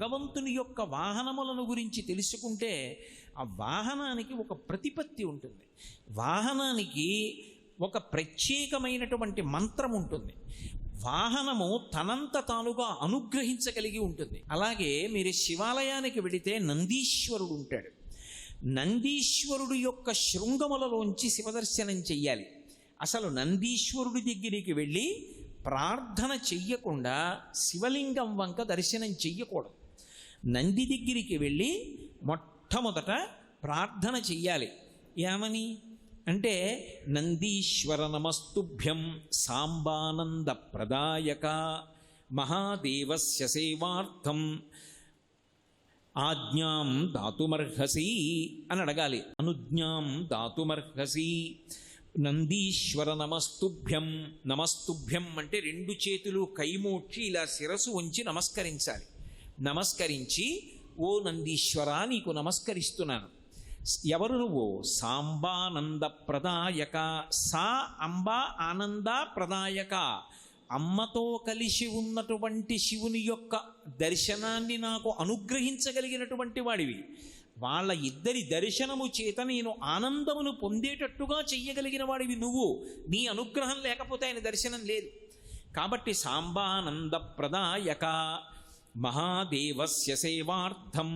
భగవంతుని యొక్క వాహనములను గురించి తెలుసుకుంటే ఆ వాహనానికి ఒక ప్రతిపత్తి ఉంటుంది, వాహనానికి ఒక ప్రత్యేకమైనటువంటి మంత్రం ఉంటుంది, వాహనము తనంత తానుగా అనుగ్రహించగలిగి ఉంటుంది. అలాగే మీరు శివాలయానికి వెళితే నందీశ్వరుడు ఉంటాడు. నందీశ్వరుడు యొక్క శృంగములలోంచి శివదర్శనం చెయ్యాలి. అసలు నందీశ్వరుడి దగ్గరికి వెళ్ళి ప్రార్థన చెయ్యకుండా శివలింగం వంక దర్శనం చెయ్యకూడదు. నంది దగ్గరికి వెళ్ళి మొట్టమొదట ప్రార్థన చెయ్యాలి. ఏమని అంటే, నందీశ్వర నమస్తుభ్యం సాంబానంద ప్రదాయక మహాదేవస్య సేవార్థం ఆజ్ఞాం దాతుమర్హసి అని అడగాలి. అనుజ్ఞాం దాతుమర్హసి. నందీశ్వర నమస్తుభ్యం. నమస్తుభ్యం అంటే రెండు చేతులు కైమోడ్చి ఇలా శిరసు ఉంచి నమస్కరించాలి. నమస్కరించి, ఓ నందీశ్వర నీకు నమస్కరిస్తున్నాను. ఎవరు నువ్వు? సాంబానంద ప్రదాయక. సా అంబ ఆనంద ప్రదాయక. అమ్మతో కలిసి ఉన్నటువంటి శివుని యొక్క దర్శనాన్ని నాకు అనుగ్రహించగలిగినటువంటి వాడివి. వాళ్ళ ఇద్దరి దర్శనము చేత నేను ఆనందమును పొందేటట్టుగా చెయ్యగలిగిన వాడివి నువ్వు. నీ అనుగ్రహం లేకపోతే ఆయన దర్శనం లేదు. కాబట్టి సాంబానంద ప్రదాయక మహాదేవస్య సేవార్థం.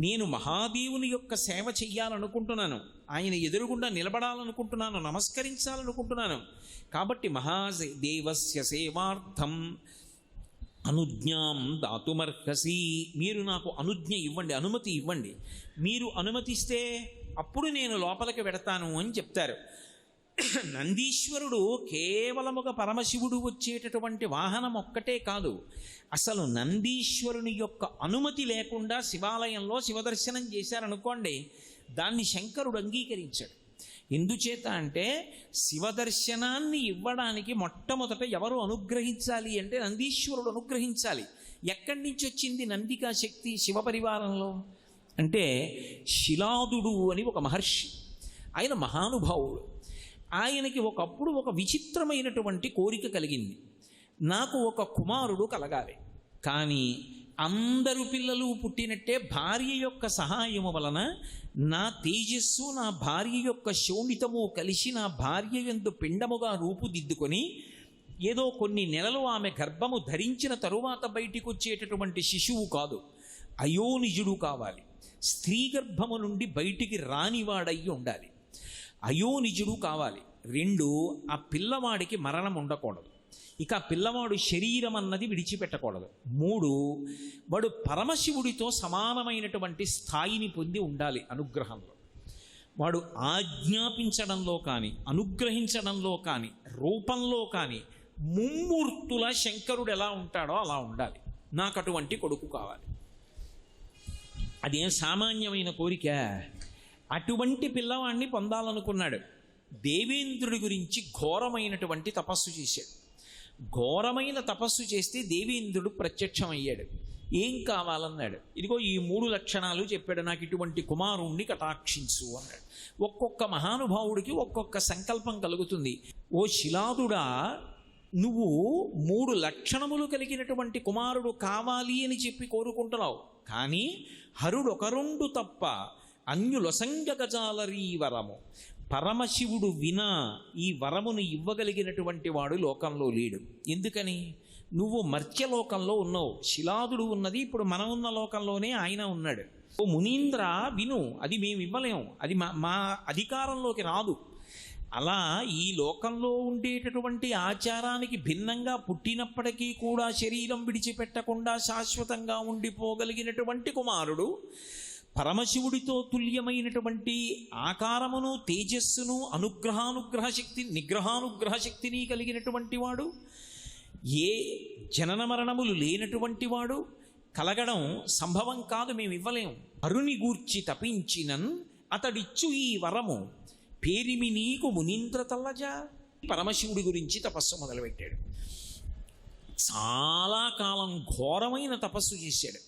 నేను మహాదేవుని యొక్క సేవ చెయ్యాలనుకుంటున్నాను, ఆయన ఎదురుగుండా నిలబడాలనుకుంటున్నాను, నమస్కరించాలనుకుంటున్నాను. కాబట్టి మహాదేవస్య సేవార్థం అనుజ్ఞాం దాతుమర్హసి. మీరు నాకు అనుజ్ఞ ఇవ్వండి, అనుమతి ఇవ్వండి. మీరు అనుమతిస్తే అప్పుడు నేను లోపలికి వెడతాను అని చెప్తారు. నందీశ్వరుడు కేవలముగా పరమశివుడు వచ్చేటటువంటి వాహనం ఒక్కటే కాదు, అసలు నందీశ్వరుని యొక్క అనుమతి లేకుండా శివాలయంలో శివదర్శనం చేశారనుకోండి, దాన్ని శంకరుడు అంగీకరించాడు. ఎందుచేత అంటే శివదర్శనాన్ని ఇవ్వడానికి మొట్టమొదట ఎవరు అనుగ్రహించాలి అంటే నందీశ్వరుడు అనుగ్రహించాలి. ఎక్కడి నుంచి వచ్చింది నందికా శక్తి శివపరివారంలో అంటే, శిలాదుడు అని ఒక మహర్షి, ఆయన మహానుభావుడు. ఆయనకి ఒకప్పుడు ఒక విచిత్రమైనటువంటి కోరిక కలిగింది, నాకు ఒక కుమారుడు కలగాలి. కానీ అందరు పిల్లలు పుట్టినట్టే భార్య యొక్క సహాయము వలన నా తేజస్సు నా భార్య యొక్క శోణితము కలిసి నా భార్య యందు పిండముగా రూపుదిద్దుకొని ఏదో కొన్ని నెలలు ఆమె గర్భము ధరించిన తరువాత బయటికి వచ్చేటటువంటి శిశువు కాదు, అయోనిజుడు కావాలి. స్త్రీ గర్భము నుండి బయటికి రానివాడయ్యి ఉండాలి, అయోనిజుడు కావాలి. రెండు, ఆ పిల్లవాడికి మరణం ఉండకూడదు, ఇక పిల్లవాడు శరీరం అన్నది విడిచిపెట్టకూడదు. మూడు, వాడు పరమశివుడితో సమానమైనటువంటి స్థాయిని పొంది ఉండాలి అనుగ్రహంలో. వాడు ఆజ్ఞాపించడంలో కానీ అనుగ్రహించడంలో కానీ రూపంలో కానీ ముమ్మూర్తుల శంకరుడు ఎలా ఉంటాడో అలా ఉండాలి. నాకు అటువంటి కొడుకు కావాలి. అదేం సామాన్యమైన కోరిక. అటువంటి పిల్లవాడిని పొందాలనుకున్నాడు. దేవేంద్రుడి గురించి ఘోరమైనటువంటి తపస్సు చేశాడు. ఘోరమైన తపస్సు చేస్తే దేవేంద్రుడు ప్రత్యక్షమయ్యాడు. ఏం కావాలన్నాడు. ఇదిగో ఈ 3 లక్షణాలు చెప్పాడు, నాకు ఇటువంటి కుమారుణ్ణి కటాక్షించు అన్నాడు. ఒక్కొక్క మహానుభావుడికి ఒక్కొక్క సంకల్పం కలుగుతుంది. ఓ శిలాదుడా, నువ్వు 3 లక్షణములు కలిగినటువంటి కుమారుడు కావాలి అని చెప్పి కోరుకుంటున్నావు. కానీ హరుడొకరుండు తప్ప అన్యులొసంగగజాలరీ వరము. పరమశివుడు వినా ఈ వరమును ఇవ్వగలిగినటువంటి వాడు లోకంలో లేడు. ఎందుకని? నువ్వు మర్త్యలోకంలో ఉన్నావు, శిలాదుడు ఉన్నది ఇప్పుడు మనం ఉన్న లోకంలోనే ఆయన ఉన్నాడు. ఓ మునీంద్ర విను, అది మేము ఇవ్వలేము, అది మా అధికారంలోకి రాదు. అలా ఈ లోకంలో ఉండేటటువంటి ఆచారానికి భిన్నంగా పుట్టినప్పటికీ కూడా శరీరం విడిచిపెట్టకుండా శాశ్వతంగా ఉండిపోగలిగినటువంటి కుమారుడు, పరమశివుడితో తుల్యమైనటువంటి ఆకారమును తేజస్సును అనుగ్రహానుగ్రహ శక్తి నిగ్రహానుగ్రహ శక్తిని కలిగినటువంటి వాడు, ఏ జనన మరణములు లేనటువంటి వాడు కలగడం సంభవం కాదు, మేము ఇవ్వలేము. అరుని గూర్చి తపించినన్ అతడిచ్చు ఈ వరము పేరిమి నీకు మునీంద్ర తల్లజా. పరమశివుడి గురించి తపస్సు మొదలుపెట్టాడు. చాలా కాలం ఘోరమైన తపస్సు చేశాడు.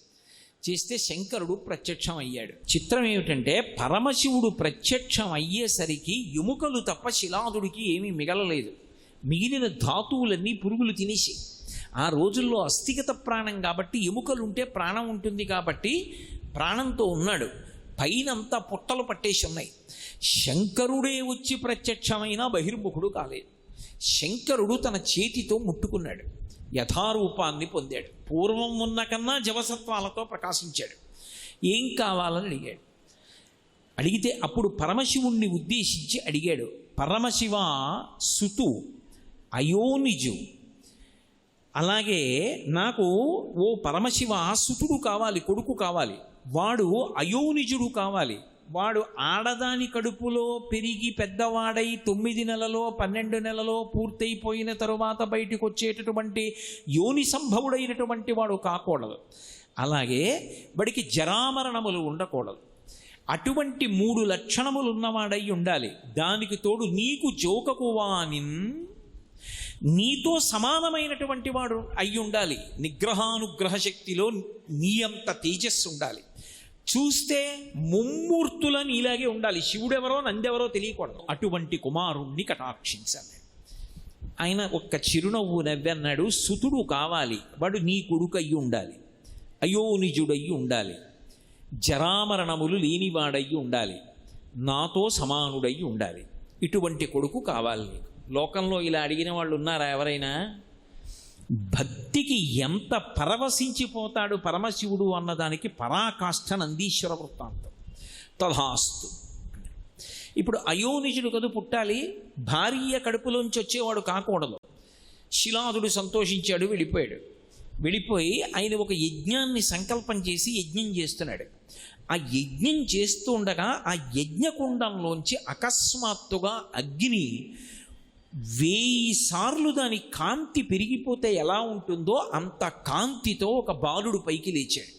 చేస్తే శంకరుడు ప్రత్యక్షం అయ్యాడు. చిత్రం ఏమిటంటే, పరమశివుడు ప్రత్యక్షం అయ్యేసరికి ఎముకలు తప్ప శిలాదుడికి ఏమీ మిగలలేదు. మిగిలిన ధాతువులన్నీ పురుగులు తినేసి, ఆ ఆ రోజుల్లో అస్థిగత ప్రాణం కాబట్టి, ఎముకలుంటే ప్రాణం ఉంటుంది కాబట్టి ప్రాణంతో ఉన్నాడు. పైనంతా పుట్టలు పట్టేసి ఉన్నాయి. శంకరుడే వచ్చి ప్రత్యక్షమైన బహిర్ముఖుడు కాలేదు. శంకరుడు తన చేతితో ముట్టుకున్నాడు, యథారూపాన్ని పొందాడు. పూర్వం ఉన్న కన్నా జవసత్వాలతో ప్రకాశించాడు. ఏం కావాలని అడిగాడు. అడిగితే అప్పుడు పరమశివుణ్ణి ఉద్దేశించి అడిగాడు, పరమశివ సుతు అయోనిజు, అలాగే నాకు ఓ పరమశివ సుతుడు కావాలి, కొడుకు కావాలి. వాడు అయోనిజుడు కావాలి. వాడు ఆడదాని కడుపులో పెరిగి పెద్దవాడై 9 నెలలో 12 నెలలో పూర్తయిపోయిన తరువాత బయటికి వచ్చేటటువంటి యోని సంభవుడైనటువంటి వాడు కాకూడదు. అలాగే వాడికి జరామరణములు ఉండకూడదు. అటువంటి 3 లక్షణములు ఉన్నవాడై ఉండాలి. దానికి తోడు నీకు జోకకు వానిన్, నీతో సమానమైనటువంటి వాడు అయి ఉండాలి. నిగ్రహానుగ్రహ శక్తిలో నీ అంత తేజస్సు ఉండాలి. చూస్తే ముమ్మూర్తుల నీలాగే ఉండాలి. శివుడెవరో నందెవరో తెలియకూడదు. అటువంటి కుమారుణ్ణి కటాక్షించాలి. ఆయన ఒక్క చిరునవ్వు నవ్వన్నాడు, సుతుడు కావాలి, వాడు నీ కొడుకు అయ్యి ఉండాలి, అయోనిజుడయ్యి ఉండాలి, జరామరణములు లేనివాడయ్యి ఉండాలి, నాతో సమానుడయ్యి ఉండాలి. ఇటువంటి కొడుకు కావాలి. లోకంలో ఇలా అడిగిన వాళ్ళు ఉన్నారా ఎవరైనా? భక్తికి ఎంత పరవశించిపోతాడు పరమశివుడు అన్నదానికి పరాకాష్ఠ నందీశ్వర వృత్తాంతం. తథాస్తు. ఇప్పుడు అయోనిజుడు కదు పుట్టాలి, భార్య కడుపులోంచి వచ్చేవాడు కాకూడదు. శిలాదుడు సంతోషించాడు, వెళ్ళిపోయి ఆయన ఒక యజ్ఞాన్ని సంకల్పం చేసి యజ్ఞం చేస్తున్నాడు. ఆ యజ్ఞం చేస్తూ ఉండగా ఆ యజ్ఞకుండంలోంచి అకస్మాత్తుగా అగ్ని 1000 సార్లు దాని కాంతి పెరిగిపోతే ఎలా ఉంటుందో అంత కాంతితో ఒక బాలుడు పైకి లేచాడు.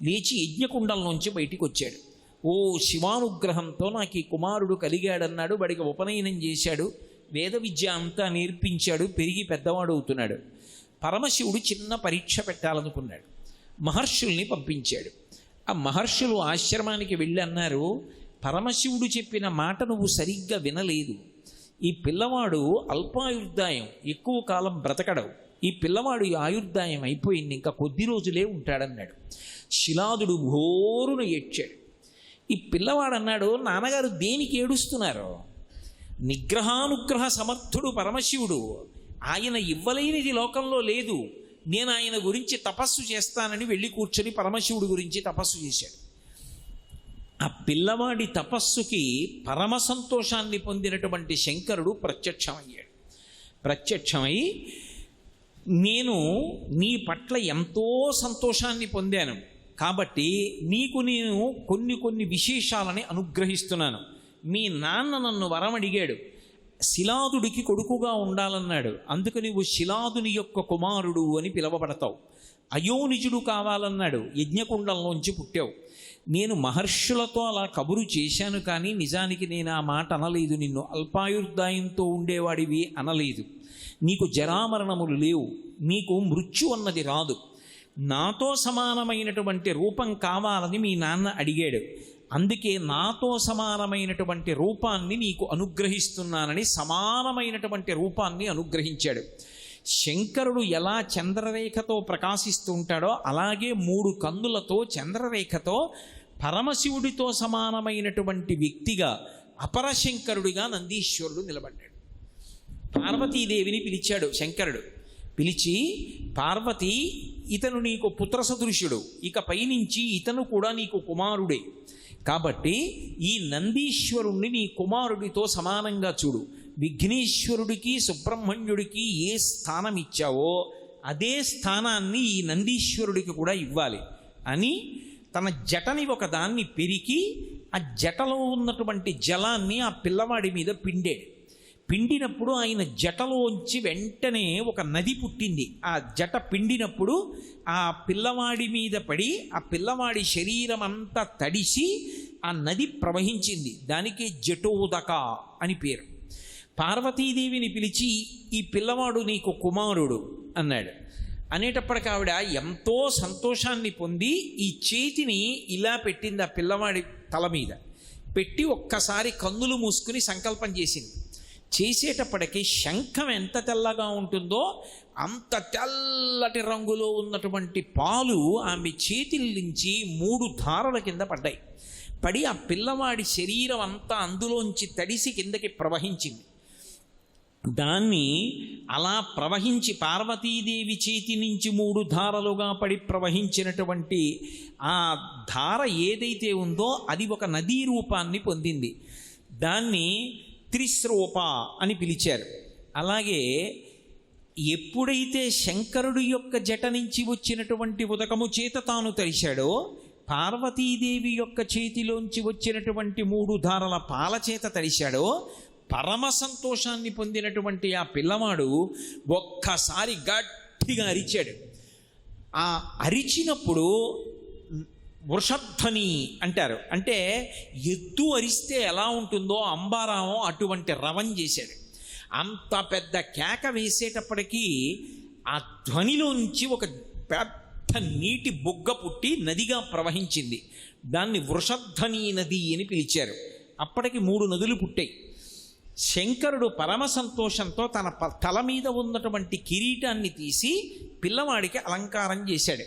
లేచి యజ్ఞకుండంలోంచి బయటికి వచ్చాడు. ఓ శివానుగ్రహంతో నాకు ఈ కుమారుడు కలిగాడన్నాడు. వాడికి ఉపనయనం చేశాడు, వేద విద్య అంతా నేర్పించాడు, పెరిగి పెద్దవాడు అవుతున్నాడు. పరమశివుడు చిన్న పరీక్ష పెట్టాలనుకున్నాడు. మహర్షుల్ని పంపించాడు. ఆ మహర్షులు ఆశ్రమానికి వెళ్ళి అన్నారు, పరమశివుడు చెప్పిన మాట నువ్వు సరిగ్గా వినలేదు. ఈ పిల్లవాడు అల్పాయుర్దాయం, ఎక్కువ కాలం బ్రతకడవు. ఈ పిల్లవాడు ఆయుర్దాయం అయిపోయింది, ఇంకా కొద్ది రోజులే ఉంటాడన్నాడు. శిలాదుడు ఘోరును ఏడ్చాడు. ఈ పిల్లవాడు అన్నాడు, నాన్నగారు దేనికి ఏడుస్తున్నారు? నిగ్రహానుగ్రహ సమర్థుడు పరమశివుడు, ఆయన ఇవ్వలేనిది లోకంలో లేదు. నేను ఆయన గురించి తపస్సు చేస్తానని వెళ్ళి కూర్చొని పరమశివుడి గురించి తపస్సు చేశాడు. ఆ పిల్లవాడి తపస్సుకి పరమ సంతోషాన్ని పొందినటువంటి శంకరుడు ప్రత్యక్షమై నేను నీ పట్ల ఎంతో సంతోషాన్ని పొందాను కాబట్టి నీకు నేను కొన్ని విశేషాలని అనుగ్రహిస్తున్నాను. మీ నాన్న నన్ను వరం అడిగాడు, శిలాదుడికి కొడుకుగా ఉండాలన్నాడు. అందుకు నీవు శిలాదుని యొక్క కుమారుడు అని పిలవబడతావు. అయోనిజుడు కావాలన్నాడు, యజ్ఞకుండంలోంచి పుట్టావు. నేను మహర్షులతో అలా కబురు చేశాను, కానీ నిజానికి నేను ఆ మాట అనలేదు. నిన్ను అల్పాయుర్దాయంతో ఉండేవాడివి అనలేదు. నీకు జరామరణములు లేవు, నీకు మృత్యు అన్నది రాదు. నాతో సమానమైనటువంటి రూపం కావాలని మీ నాన్న అడిగాడు. అందుకే నాతో సమానమైనటువంటి రూపాన్ని నీకు అనుగ్రహిస్తున్నానని సమానమైనటువంటి రూపాన్ని అనుగ్రహించాడు. శంకరుడు ఎలా చంద్రరేఖతో ప్రకాశిస్తూ ఉంటాడో అలాగే 3 కన్నులతో చంద్రరేఖతో పరమశివుడితో సమానమైనటువంటి వ్యక్తిగా అపరశంకరుడిగా నందీశ్వరుడు నిలబడ్డాడు. పార్వతీదేవిని పిలిచాడు శంకరుడు. పిలిచి, పార్వతి, ఇతను నీకు పుత్ర సదృశ్యుడు, ఇక పైనుంచి ఇతను కూడా నీకు కుమారుడే. కాబట్టి ఈ నందీశ్వరుణ్ణి నీ కుమారుడితో సమానంగా చూడు. విఘ్నేశ్వరుడికి సుబ్రహ్మణ్యుడికి ఏ స్థానం ఇచ్చావో అదే స్థానాన్ని ఈ నందీశ్వరుడికి కూడా ఇవ్వాలి అని తన జటని ఒకదాన్ని పెరికి ఆ జటలో ఉన్నటువంటి జలాన్ని ఆ పిల్లవాడి మీద పిండాడు. పిండినప్పుడు ఆయన జటలోంచి వెంటనే ఒక నది పుట్టింది. ఆ జట పిండినప్పుడు ఆ పిల్లవాడి మీద పడి ఆ పిల్లవాడి శరీరం అంతా తడిసి ఆ నది ప్రవహించింది. దానికి జటోదక అని పేరు. పార్వతీదేవిని పిలిచి, ఈ పిల్లవాడు నీకు కుమారుడు అన్నాడు. అనేటప్పటికి ఆవిడ ఎంతో సంతోషాన్ని పొంది ఈ చేతిని ఇలా పెట్టింది ఆ పిల్లవాడి తల మీద పెట్టి ఒక్కసారి కన్నులు మూసుకుని సంకల్పం చేసింది. చేసేటప్పటికి శంఖం ఎంత తెల్లగా ఉంటుందో అంత తెల్లటి రంగులో ఉన్నటువంటి పాలు ఆమె చేతుల నుంచి 3 ధారల కింద పడ్డాయి. పడి ఆ పిల్లవాడి శరీరం అంతా అందులోంచి తడిసి కిందకి ప్రవహించింది. దాన్ని అలా ప్రవహించి పార్వతీదేవి చేతి నుంచి 3 ధారలుగా పడి ప్రవహించినటువంటి ఆ ధార ఏదైతే ఉందో అది ఒక నదీ రూపాన్ని పొందింది. దాన్ని త్రిస్రూప అని పిలిచారు. అలాగే ఎప్పుడైతే శంకరుడు యొక్క జట నుంచి వచ్చినటువంటి ఉదకము చేత తాను తరిశాడో, పార్వతీదేవి యొక్క చేతిలోంచి వచ్చినటువంటి 3 ధారల పాల చేత తరిశాడో, పరమ సంతోషాన్ని పొందినటువంటి ఆ పిల్లవాడు ఒక్కసారి గట్టిగా అరిచాడు. ఆ అరిచినప్పుడు వృషధ్వని అంటారు. అంటే ఎద్దు అరిస్తే ఎలా ఉంటుందో అంబారామం అటువంటి రవం చేశాడు. అంత పెద్ద కేక వేసేటప్పటికీ ఆ ధ్వనిలోంచి ఒక పెద్ద నీటి బొగ్గ పుట్టి నదిగా ప్రవహించింది. దాన్ని వృషధ్వని నది అని పిలిచారు. అప్పటికి 3 నదులు పుట్టాయి. శంకరుడు పరమ సంతోషంతో తన తల మీద ఉన్నటువంటి కిరీటాన్ని తీసి పిల్లవాడికి అలంకారం చేశాడు.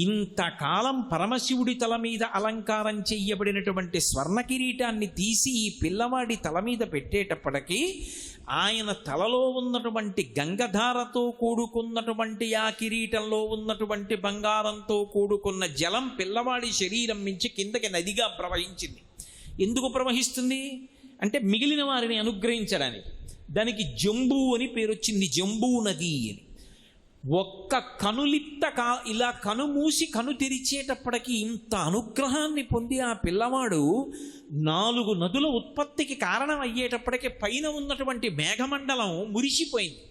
ఇంతకాలం పరమశివుడి తల మీద అలంకారం చెయ్యబడినటువంటి స్వర్ణ కిరీటాన్ని తీసి ఈ పిల్లవాడి తల మీద పెట్టేటప్పటికీ ఆయన తలలో ఉన్నటువంటి గంగధారతో కూడుకున్నటువంటి ఆ కిరీటంలో ఉన్నటువంటి బంగారంతో కూడుకున్న జలం పిల్లవాడి శరీరం నుంచి కిందకి నదిగా ప్రవహించింది. ఎందుకు ప్రవహిస్తుంది అంటే మిగిలిన వారిని అనుగ్రహించడానికి. దానికి జంబూ అని పేరు వచ్చింది, జంబూ నది అని. ఒక్క కనులిప్త ఇలా కను మూసి కను తెరిచేటప్పటికి ఇంత అనుగ్రహాన్ని పొంది ఆ పిల్లవాడు 4 నదుల ఉత్పత్తికి కారణం అయ్యేటప్పటికీ పైన ఉన్నటువంటి మేఘమండలం మురిసిపోయింది.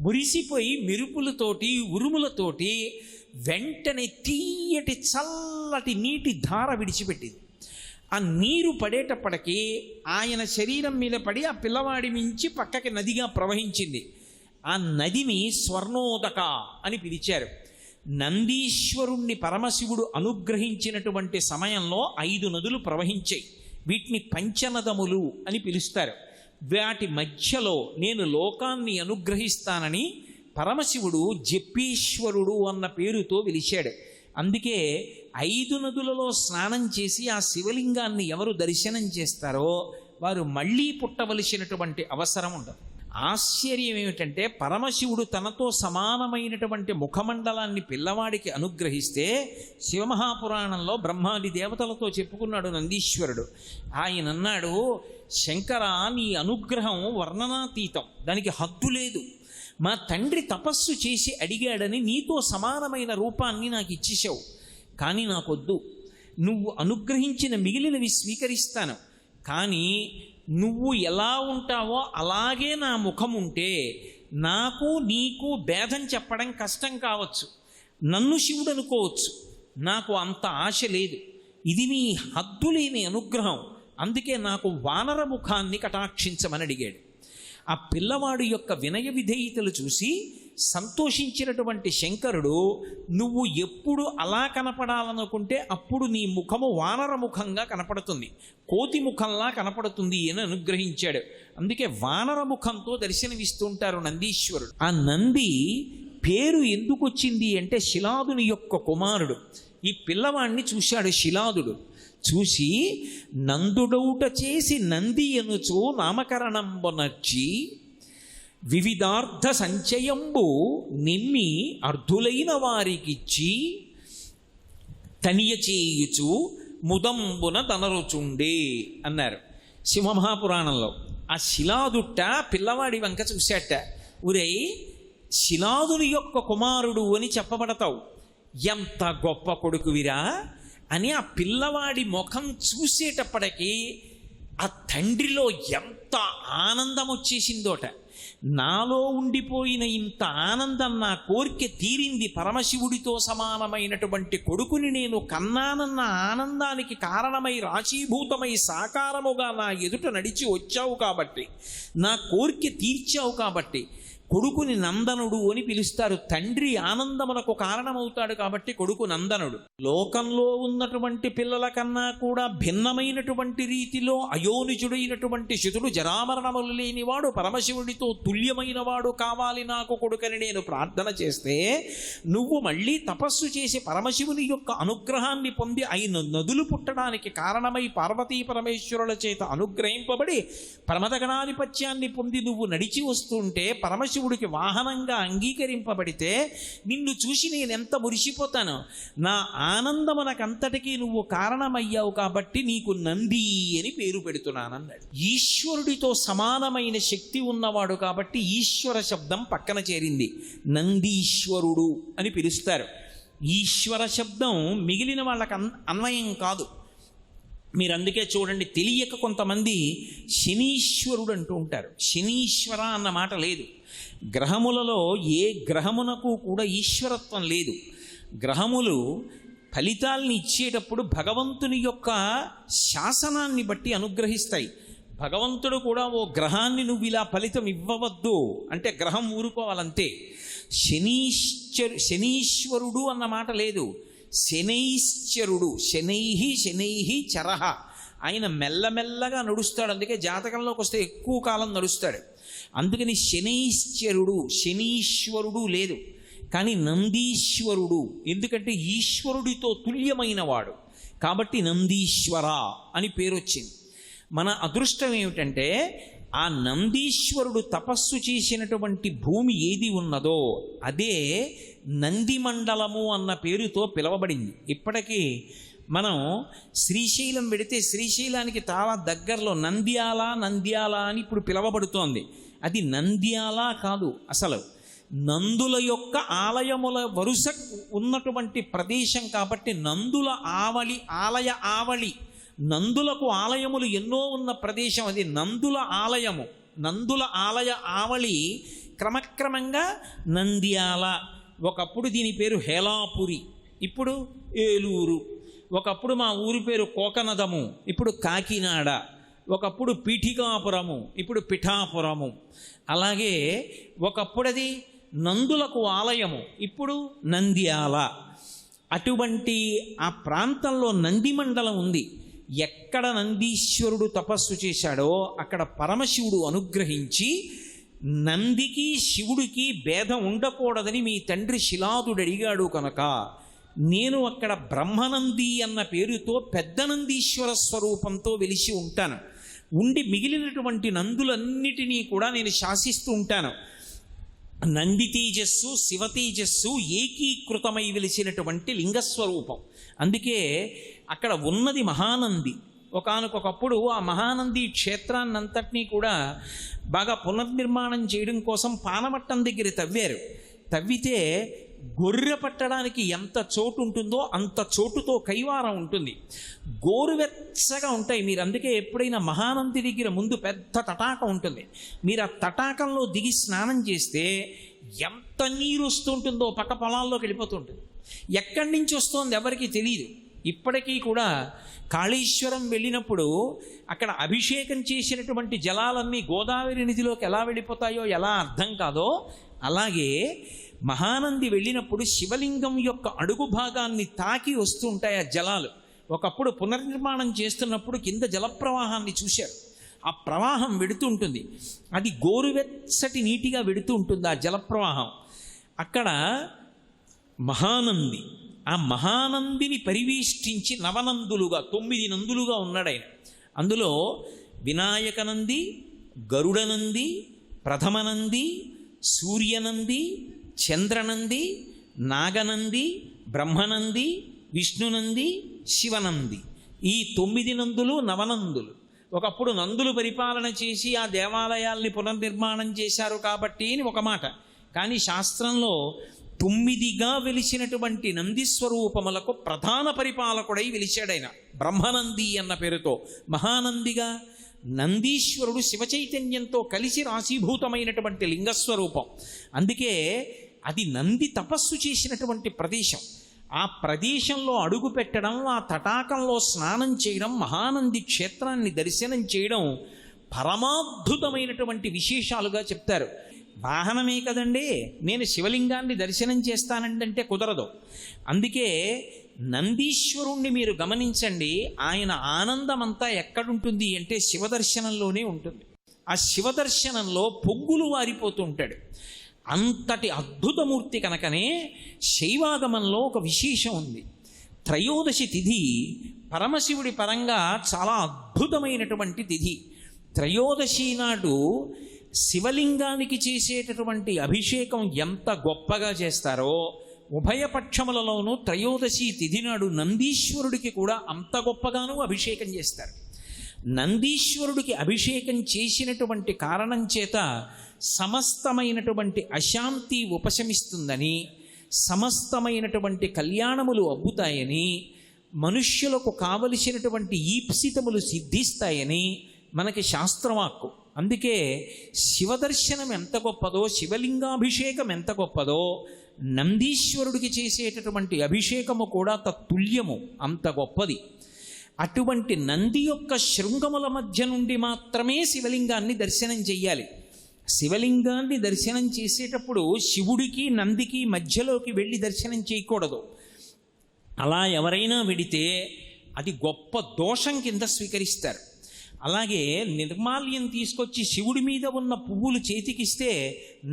మురిసిపోయి మెరుపులతోటి ఉరుములతోటి వెంటనే తీయటి చల్లటి నీటి ధార విడిచిపెట్టింది. ఆ నీరు పడేటప్పటికీ ఆయన శరీరం మీద పడి ఆ పిల్లవాడి మించి పక్కకి నదిగా ప్రవహించింది. ఆ నదిని స్వర్ణోదక అని పిలిచారు. నందీశ్వరుణ్ణి పరమశివుడు అనుగ్రహించినటువంటి సమయంలో 5 నదులు ప్రవహించాయి. వీటిని పంచనదములు అని పిలుస్తారు. వాటి మధ్యలో నేను లోకాన్ని అనుగ్రహిస్తానని పరమశివుడు జప్పీశ్వరుడు అన్న పేరుతో పిలిచాడు. అందుకే 5 నదులలో స్నానం చేసి ఆ శివలింగాన్ని ఎవరు దర్శనం చేస్తారో వారు మళ్ళీ పుట్టవలసినటువంటి అవసరం ఉండదు. ఆశ్చర్యం ఏమిటంటే పరమశివుడు తనతో సమానమైనటువంటి ముఖమండలాన్ని పిల్లవాడికి అనుగ్రహిస్తే శివమహాపురాణంలో బ్రహ్మాది దేవతలతో చెప్పుకున్నాడు నందీశ్వరుడు. ఆయన అన్నాడు, శంకర నీ అనుగ్రహం వర్ణనాతీతం, దానికి హద్దు లేదు. మా తండ్రి తపస్సు చేసి అడిగాడని నీతో సమానమైన రూపాన్ని నాకు ఇచ్చేసావు, కానీ నాకొద్దు. నువ్వు అనుగ్రహించిన మిగిలినవి స్వీకరిస్తాను, కానీ నువ్వు ఎలా ఉంటావో అలాగే నా ముఖం ఉంటే నాకు నీకు భేదం చెప్పడం కష్టం కావచ్చు, నన్ను శివుడు అనుకోవచ్చు, నాకు అంత ఆశ లేదు. ఇది నీ హద్దులేని అనుగ్రహం, అందుకే నాకు వానర ముఖాన్ని కటాక్షించమని అడిగాడు. ఆ పిల్లవాడు యొక్క వినయ విధేయతలు చూసి సంతోషించినటువంటి శంకరుడు, నువ్వు ఎప్పుడు అలా కనపడాలనుకుంటే అప్పుడు నీ ముఖము వానర ముఖంగా కనపడుతుంది, కోతి ముఖంలా కనపడుతుంది అని అనుగ్రహించాడు. అందుకే వానర ముఖంతో దర్శనమిస్తూ ఉంటారు నందీశ్వరుడు. ఆ నంది పేరు ఎందుకు వచ్చింది అంటే శిలాదుని యొక్క కుమారుడు. ఈ పిల్లవాడిని చూశాడు శిలాదుడు. చూసి నందుడౌట చేసి నంది ఎనుచు నామకరణంబొనర్చి వివిధార్థ సంచయంబు నిమ్మి అర్ధులైన వారికిచ్చి తనియ చేయుచు ముదంబున తనరుచుండే అన్నారు శివమహాపురాణంలో. ఆ శిలాదుట్ట పిల్లవాడి వంక చూశాట. ఉరై శిలాదుని యొక్క కుమారుడు అని చెప్పబడతావు, ఎంత గొప్ప కొడుకువిరా అని ఆ పిల్లవాడి ముఖం చూసేటప్పటికీ ఆ తండ్రిలో ఎంత ఆనందం వచ్చేసిందోట. నాలో ఉండిపోయిన ఇంత ఆనందం, నా కోరిక తీరింది, పరమశివుడితో సమానమైనటువంటి కొడుకుని నేను కన్నానన్న ఆనందానికి కారణమై రాశీభూతమై సాకారముగా నా ఎదుట నడిచి వచ్చావు కాబట్టి, నా కోరిక తీర్చావు కాబట్టి కొడుకుని నందనుడు అని పిలుస్తారు. తండ్రి ఆనందమునకు కారణమవుతాడు కాబట్టి కొడుకు నందనుడు. లోకంలో ఉన్నటువంటి పిల్లల కన్నా కూడా భిన్నమైనటువంటి రీతిలో అయోనిజుడైనటువంటి శుతుడు, జరామరణములు లేనివాడు, పరమశివుడితో తుల్యమైన వాడు కావాలి నాకు కొడుకని నేను ప్రార్థన చేస్తే, నువ్వు మళ్ళీ తపస్సు చేసి పరమశివుని యొక్క అనుగ్రహాన్ని పొంది ఆయన నదులు పుట్టడానికి కారణమై పార్వతీ పరమేశ్వరుల చేత అనుగ్రహింపబడి ప్రమదగణాధిపత్యాన్ని పొంది నువ్వు నడిచి వస్తుంటే పరమశివుడికి వాహనంగా అంగీకరింపబడితే నిన్ను చూసి నేను ఎంత మురిసిపోతాను. నా ఆనందమునకంతటికీ నువ్వు కారణమయ్యావు కాబట్టి నీకు నంది అని పేరు పెడుతున్నానన్నాడు. ఈశ్వరుడితో సమానమైన శక్తి ఉన్నవాడు కాబట్టి ఈశ్వర శబ్దం పక్కన చేరింది. నందీశ్వరుడు అని పిలుస్తారు. ఈశ్వర శబ్దం మిగిలిన వాళ్ళకి అన్వయం కాదు. మీరు అందుకే చూడండి, తెలియక కొంతమంది శనీశ్వరుడు అంటూ ఉంటారు. శనీశ్వర అన్న మాట లేదు. గ్రహములలో ఏ గ్రహమునకు కూడా ఈశ్వరత్వం లేదు. గ్రహములు ఫలితాల్ని ఇచ్చేటప్పుడు భగవంతుని యొక్క శాసనాన్ని బట్టి అనుగ్రహిస్తాయి. భగవంతుడు కూడా ఓ గ్రహాన్ని నువ్వు ఇలా ఫలితం ఇవ్వవద్దు అంటే గ్రహం ఊరుకోవాలంతే. శనీశ్వరుడు అన్న మాట లేదు. శనైశ్చరుడు, శనైహి చరహ. ఆయన మెల్లమెల్లగా నడుస్తాడు. అందుకే జాతకంలోకి వస్తే ఎక్కువ కాలం నడుస్తాడు. అందుకని శనైశ్చరుడు, శనీశ్వరుడు లేదు. కానీ నందీశ్వరుడు, ఎందుకంటే ఈశ్వరుడితో తుల్యమైన వాడు కాబట్టి నందీశ్వర అని పేరు వచ్చింది. మన అదృష్టం ఏమిటంటే ఆ నందీశ్వరుడు తపస్సు చేసినటువంటి భూమి ఏది ఉన్నదో అదే నందిమండలము అన్న పేరుతో పిలవబడింది. ఇప్పటికీ మనం శ్రీశైలం పెడితే శ్రీశైలానికి చాలా దగ్గరలో నంద్యాల అని ఇప్పుడు పిలవబడుతోంది. అది నంద్యాల కాదు, అసలు నందుల యొక్క ఆలయముల వరుస ఉన్నటువంటి ప్రదేశం కాబట్టి నందుల ఆలయ ఆవళి, నందులకు ఆలయములు ఎన్నో ఉన్న ప్రదేశం అది నందుల ఆలయము. నందుల ఆలయ ఆవళి క్రమక్రమంగా నంద్యాల. ఒకప్పుడు దీని పేరు హేలాపురి, ఇప్పుడు ఏలూరు. ఒకప్పుడు మా ఊరి పేరు కోకనదము, ఇప్పుడు కాకినాడ. ఒకప్పుడు పీఠికాపురము, ఇప్పుడు పిఠాపురము. అలాగే ఒకప్పుడు అది నందులకు ఆలయము, ఇప్పుడు నంద్యాల. అటువంటి ఆ ప్రాంతంలో నందిమండలం ఉంది. ఎక్కడ నందీశ్వరుడు తపస్సు చేశాడో అక్కడ పరమశివుడు అనుగ్రహించి నందికి శివుడికి భేదం ఉండకూడదని మీ తండ్రి శిలాదుడు అడిగాడు కనుక నేను అక్కడ బ్రహ్మనంది అన్న పేరుతో పెద్ద నందీశ్వర స్వరూపంతో వెలిసి ఉంటాను. ఉండి మిగిలినటువంటి నందులన్నిటినీ కూడా నేను శాసిస్తూ ఉంటాను. నంది తేజస్సు శివ తేజస్సు ఏకీకృతమై వెలిసినటువంటి లింగస్వరూపం. అందుకే అక్కడ ఉన్నది మహానంది. ఒకానొకప్పుడు ఆ మహానంది క్షేత్రాన్నంతటినీ కూడా బాగా పునర్నిర్మాణం చేయడం కోసం పానమట్టం దగ్గర తవ్వితే గొర్రె పట్టడానికి ఎంత చోటు ఉంటుందో అంత చోటుతో కైవారం ఉంటుంది. గోరువెచ్చగా ఉంటాయి. మీరు అందుకే ఎప్పుడైనా మహానంది దగ్గర ముందు పెద్ద తటాకం ఉంటుంది. మీరు ఆ తటాకంలో దిగి స్నానం చేస్తే ఎంత నీరు వస్తుంటుందో పక్క పొలాల్లోకి వెళ్ళిపోతుంటుంది. ఎక్కడి నుంచి వస్తుందో ఎవరికి తెలియదు. ఇప్పటికీ కూడా కాళేశ్వరం వెళ్ళినప్పుడు అక్కడ అభిషేకం చేసినటువంటి జలాలన్నీ గోదావరి నదిలోకి ఎలా వెళ్ళిపోతాయో ఎలా అర్థం కాదో అలాగే మహానంది వెళ్ళినప్పుడు శివలింగం యొక్క అడుగు భాగాన్ని తాకి వస్తూ ఉంటాయి ఆ జలాలు. ఒకప్పుడు పునర్నిర్మాణం చేస్తున్నప్పుడు కింద జలప్రవాహాన్ని చూశారు. ఆ ప్రవాహం వెడుతూ ఉంటుంది. అది గోరువెచ్చటి నీటిగా వెడుతూ ఉంటుంది ఆ జలప్రవాహం. అక్కడ మహానంది, ఆ మహానందిని పరివేష్టించి నవనందులుగా 9 నందులుగా ఉన్నాడు ఆయన. అందులో వినాయకనంది, గరుడనంది, ప్రథమనంది, సూర్యనంది, చంద్రనంది, నాగనంది, బ్రహ్మనంది, విష్ణునంది, శివనంది. ఈ 9 నందులు నవనందులు. ఒకప్పుడు నందులు పరిపాలన చేసి ఆ దేవాలయాల్ని పునర్నిర్మాణం చేశారు కాబట్టి అని ఒక మాట. కానీ శాస్త్రంలో 9గా వెలిసినటువంటి నందిస్వరూపములకు ప్రధాన పరిపాలకుడై వెలిశాడైన బ్రహ్మనంది అన్న పేరుతో. మహానందిగా నందీశ్వరుడు శివచైతన్యంతో కలిసి రాశీభూతమైనటువంటి లింగస్వరూపం. అందుకే అది నంది తపస్సు చేసినటువంటి ప్రదేశం. ఆ ప్రదేశంలో అడుగు పెట్టడం, ఆ తటాకంలో స్నానం చేయడం, మహానంది క్షేత్రాన్ని దర్శనం చేయడం పరమాద్భుతమైనటువంటి విశేషాలుగా చెప్తారు. వాహనమే కదండి, నేను శివలింగాన్ని దర్శనం చేస్తానంటే కుదరదు. అందుకే నందీశ్వరుణ్ణి మీరు గమనించండి, ఆయన ఆనందమంతా ఎక్కడుంటుంది అంటే శివదర్శనంలోనే ఉంటుంది. ఆ శివదర్శనంలో పొంగులు వారిపోతూ ఉంటాడు. అంతటి అద్భుతమూర్తి కనుకనే శైవాగమంలో ఒక విశేషం ఉంది. త్రయోదశి తిథి పరమశివుడి పరంగా చాలా అద్భుతమైనటువంటి తిథి. త్రయోదశి నాడు శివలింగానికి చేసేటటువంటి అభిషేకం ఎంత గొప్పగా చేస్తారో, ఉభయపక్షములలోనూ త్రయోదశి తిథి నాడు నందీశ్వరుడికి కూడా అంత గొప్పగానూ అభిషేకం చేస్తారు. నందీశ్వరుడికి అభిషేకం చేసినటువంటి కారణం చేత సమస్తమైనటువంటి అశాంతి ఉపశమిస్తుందని, సమస్తమైనటువంటి కళ్యాణములు అబ్బుతాయని, మనుష్యులకు కావలసినటువంటి ఈప్సితములు సిద్ధిస్తాయని మనకి శాస్త్రవాక్కు. అందుకే శివదర్శనం ఎంత గొప్పదో, శివలింగాభిషేకం ఎంత గొప్పదో, నందీశ్వరుడికి చేసేటటువంటి అభిషేకము కూడా తత్తుల్యము, అంత గొప్పది. అటువంటి నంది యొక్క శృంగముల మధ్య నుండి మాత్రమే శివలింగాన్ని దర్శనం చెయ్యాలి. శివలింగాన్ని దర్శనం చేసేటప్పుడు శివుడికి నందికి మధ్యలోకి వెళ్ళి దర్శనం చేయకూడదు. అలా ఎవరైనా వెడితే అది గొప్ప దోషం కింద స్వీకరిస్తారు. అలాగే నిర్మాల్యం తీసుకొచ్చి శివుడి మీద ఉన్న పువ్వులు చేతికిస్తే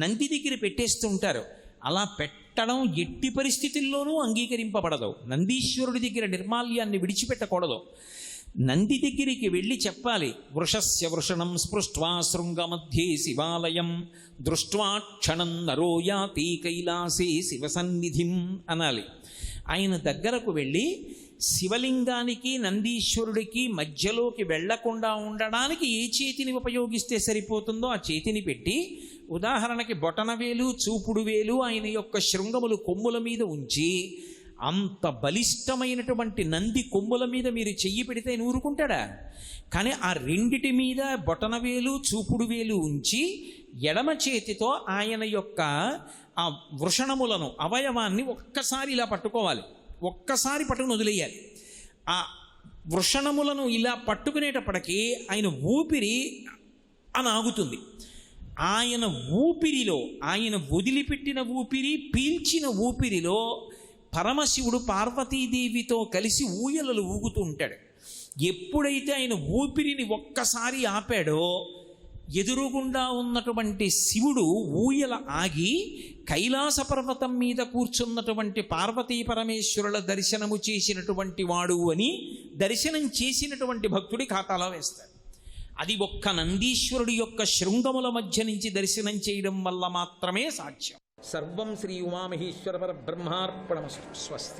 నంది దగ్గర పెట్టేస్తుంటారు. అలా పెట్టడం ఎట్టి పరిస్థితుల్లోనూ అంగీకరింపబడదు. నందీశ్వరుడి దగ్గర నిర్మాల్యాన్ని విడిచిపెట్టకూడదు. నంది దగ్గరికి వెళ్ళి చెప్పాలి, వృషస్య వృషణం స్పృష్ట్వా శృంగమధ్యే శివాలయం దృష్ట్వా క్షణం నరో యాతి కైలాసే శివసన్నిధిం అనాలి. ఆయన దగ్గరకు వెళ్ళి శివలింగానికి నందీశ్వరుడికి మధ్యలోకి వెళ్లకుండా ఉండడానికి ఏ చేతిని ఉపయోగిస్తే సరిపోతుందో ఆ చేతిని పెట్టి, ఉదాహరణకి బొటనవేలు చూపుడు వేలు ఆయన యొక్క శృంగములు కొమ్ముల మీద ఉంచి, అంత బలిష్టమైనటువంటి నంది కొమ్ముల మీద మీరు చెయ్యి పెడితే ఊరుకుంటాడా? కానీ ఆ రెండిటి మీద బొటనవేలు చూపుడు వేలు ఉంచి ఎడమ చేతితో ఆయన యొక్క ఆ వృషణములను అవయవాన్ని ఒక్కసారి ఇలా పట్టుకోవాలి, ఒక్కసారి పట్టుకుని వదిలేయాలి. ఆ వృషణములను ఇలా పట్టుకునేటప్పటికీ ఆయన ఊపిరి అని ఆగుతుంది. ఆయన ఊపిరిలో, ఆయన వదిలిపెట్టిన ఊపిరి, పీల్చిన ఊపిరిలో పరమశివుడు పార్వతీదేవితో కలిసి ఊయలలు ఊగుతూ ఉంటాడు. ఎప్పుడైతే ఆయన ఊపిరిని ఒక్కసారి ఆపాడో ఎదురుగుండా ఉన్నటువంటి శివుడు ఊయల ఆగి కైలాస పర్వతం మీద కూర్చున్నటువంటి పార్వతీ పరమేశ్వరుల దర్శనము చేసినటువంటి వాడు అని దర్శనం చేసినటువంటి భక్తుడి ఖాతాలో వేస్తాడు. అది ఒక్క నందీశ్వరుడి యొక్క శృంగముల మధ్య నుంచి దర్శనం చేయడం వల్ల మాత్రమే సాధ్యం. సర్వం శ్రీ ఉమామహేశ్వర పరబ్రహ్మార్పణమస్తు. స్వస్తి.